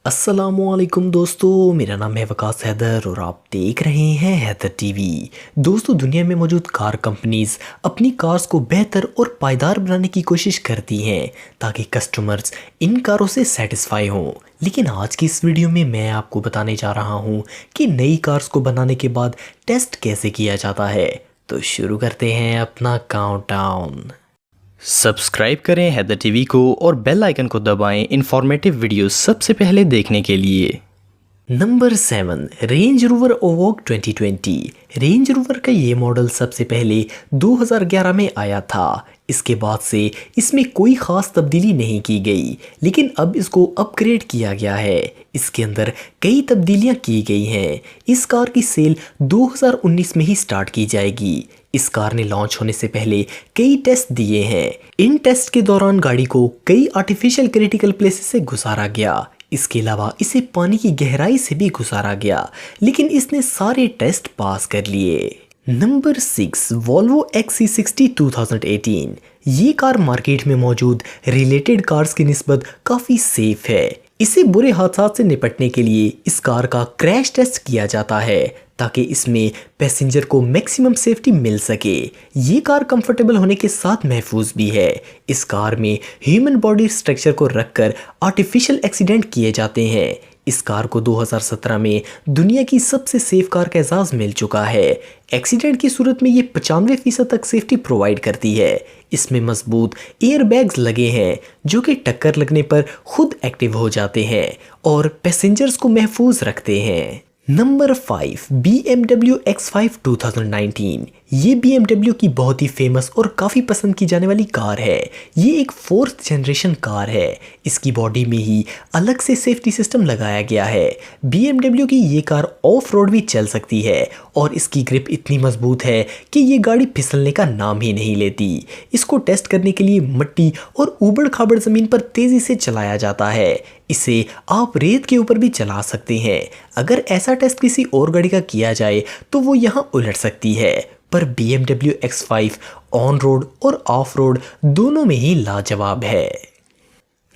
अस्सलामुअलैकुम दोस्तों, मेरा नाम है वकास हैदर और आप देख रहे हैं हैदर टीवी। दोस्तों, दुनिया में मौजूद कार कंपनीज अपनी कार्स को बेहतर और पायदार बनाने की कोशिश करती हैं ताकि कस्टमर्स इन कारों से सेटिस्फाई हों। लेकिन आज की इस वीडियो में मैं आपको बताने जा रहा हूं कि नई कार्स को बनाने के बाद टेस्ट कैसे किया जाता है। तो शुरू करते हैं अपना काउंटडाउन। सब्सक्राइब करें हैदर टीवी को और बेल आइकन को दबाएं इंफॉर्मेटिव वीडियो सबसे पहले देखने के लिए। Number 7, Range Rover Evoque 2020। Range Rover का ये मॉडल सबसे पहले 2011 में आया था। इसके बाद से इसमें कोई ख़ास तब्दीली नहीं की गई, लेकिन अब इसको अपग्रेड किया गया है। इसके अंदर कई तब्दीलियां की गई हैं। इस कार की सेल 2019 में ही स्टार्ट की जाएगी। इस कार ने लॉन्च होने से पहले कई टेस्ट दिए हैं। इन टेस्ट के दौरान गाड़ी को कई आर्टिफिशियल क्रिटिकल प्लेसेस से गुजारा गया। इसके अलावा इसे पानी की गहराई से भी गुजारा गया, लेकिन इसने सारे टेस्ट पास कर लिए। Number 6, Volvo XC60 2018। ये कार मार्केट में मौजूद रिलेटेड कार्स की निस्बत काफ़ी सेफ है। इसे बुरे हादसात से निपटने के लिए इस कार का क्रैश टेस्ट किया जाता है ताकि इसमें पैसेंजर को मैक्सिमम सेफ्टी मिल सके। ये कार कंफर्टेबल होने के साथ महफूज भी है। इस कार में ह्यूमन बॉडी स्ट्रक्चर को रखकर आर्टिफिशियल एक्सीडेंट किए जाते हैं। इस कार को 2017 में दुनिया की सबसे सेफ कार का एजाज मिल चुका है। एक्सीडेंट की सूरत में ये 95% तक सेफ्टी प्रोवाइड करती है। इसमें मजबूत एयर बैग्स लगे हैं जो कि टक्कर लगने पर खुद एक्टिव हो जाते हैं और पैसेंजर्स को महफूज रखते हैं। Number 5, BMW X5 2019। ये BMW की बहुत ही फेमस और काफ़ी पसंद की जाने वाली कार है। ये एक 4th जनरेशन कार है। इसकी बॉडी में ही अलग से सेफ्टी सिस्टम लगाया गया है। BMW की ये कार ऑफ रोड भी चल सकती है और इसकी ग्रिप इतनी मजबूत है कि ये गाड़ी फिसलने का नाम ही नहीं लेती। इसको टेस्ट करने के लिए मिट्टी और ऊबड़ खाबड़ ज़मीन पर तेज़ी से चलाया जाता है। इसे आप रेत के ऊपर भी चला सकते हैं। अगर ऐसा टेस्ट किसी और गाड़ी का किया जाए तो वो यहाँ उलट सकती है, पर BMW X5 ऑन रोड और ऑफ रोड दोनों में ही लाजवाब है।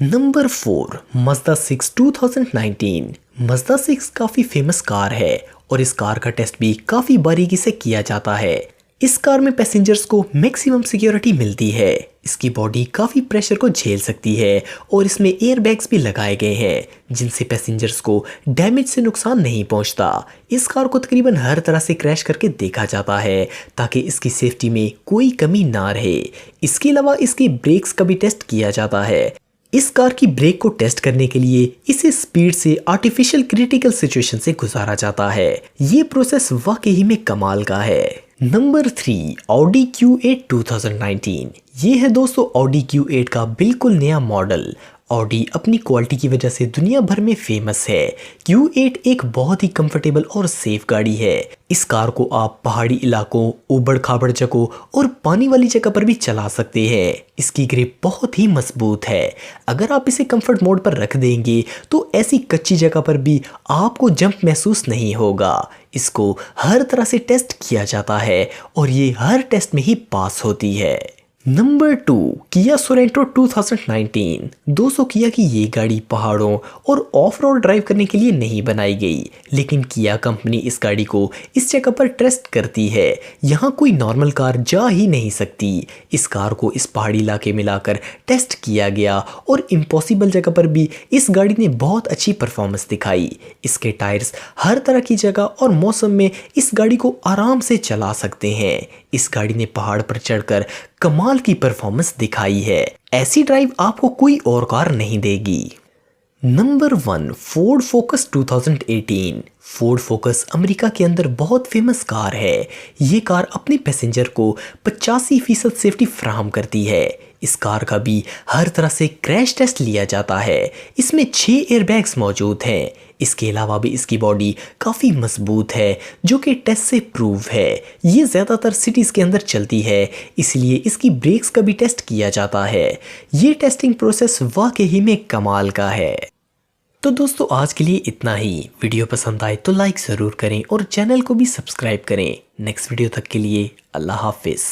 Number 4, Mazda 6 2019। Mazda 6 काफ़ी फेमस कार है और इस कार का टेस्ट भी काफ़ी बारीकी से किया जाता है। इस कार में पैसेंजर्स को मैक्सिमम सिक्योरिटी मिलती है। इसकी बॉडी काफ़ी प्रेशर को झेल सकती है और इसमें एयर बैग्स भी लगाए गए हैं जिनसे पैसेंजर्स को डैमेज से नुकसान नहीं पहुंचता। इस कार को तकरीबन हर तरह से क्रैश करके देखा जाता है ताकि इसकी सेफ्टी में कोई कमी ना रहे। इसके अलावा इसके ब्रेक्स का भी टेस्ट किया जाता है। इस कार की ब्रेक को टेस्ट करने के लिए इसे स्पीड से आर्टिफिशियल क्रिटिकल सिचुएशन से गुजारा जाता है। ये प्रोसेस वाकई में कमाल का है। Number 3, Audi Q8 2019। ये है दोस्तों Audi Q8 का बिल्कुल नया मॉडल। Audi अपनी क्वालिटी की वजह से दुनिया भर में फेमस है। Q8 एक बहुत ही कंफर्टेबल और सेफ गाड़ी है। इस कार को आप पहाड़ी इलाकों, ऊबड़ खाबड़ जगहों और पानी वाली जगह पर भी चला सकते हैं। इसकी ग्रिप बहुत ही मजबूत है। अगर आप इसे कंफर्ट मोड पर रख देंगे तो ऐसी कच्ची जगह पर भी आपको जंप महसूस नहीं होगा। इसको हर तरह से टेस्ट किया जाता है और ये हर टेस्ट में ही पास होती है। Number 2, Kia Sorento 2019। दोस्तों, किया की ये गाड़ी पहाड़ों और ऑफ रोड ड्राइव करने के लिए नहीं बनाई गई, लेकिन किया कंपनी इस गाड़ी को इस जगह पर टेस्ट करती है। यहाँ कोई नॉर्मल कार जा ही नहीं सकती। इस कार को इस पहाड़ी इलाके में लाकर टेस्ट किया गया और इम्पॉसिबल जगह पर भी इस गाड़ी ने बहुत अच्छी परफॉर्मेंस दिखाई। इसके टायर्स हर तरह की जगह और मौसम में इस गाड़ी को आराम से चला सकते हैं। इस गाड़ी ने पहाड़ पर चढ़कर कमाल की परफॉर्मेंस दिखाई है। ऐसी ड्राइव आपको कोई और कार नहीं देगी। Number 1, Ford focus 2018। Ford focus America के अंदर बहुत फेमस कार है। ये कार अपने पैसेंजर को 85% सेफ्टी फराहम करती है। इस कार का भी हर तरह से क्रैश टेस्ट लिया जाता है। इसमें 6 एयरबैग्स मौजूद हैं। इसके अलावा भी इसकी बॉडी काफ़ी मजबूत है जो कि टेस्ट से प्रूव है। ये ज़्यादातर सिटीज़ के अंदर चलती है, इसलिए इसकी ब्रेक्स का भी टेस्ट किया जाता है। ये टेस्टिंग प्रोसेस वाकई में कमाल का है। तो दोस्तों, आज के लिए इतना ही। वीडियो पसंद आए तो लाइक ज़रूर करें और चैनल को भी सब्सक्राइब करें। नेक्स्ट वीडियो तक के लिए अल्लाह हाफिज़।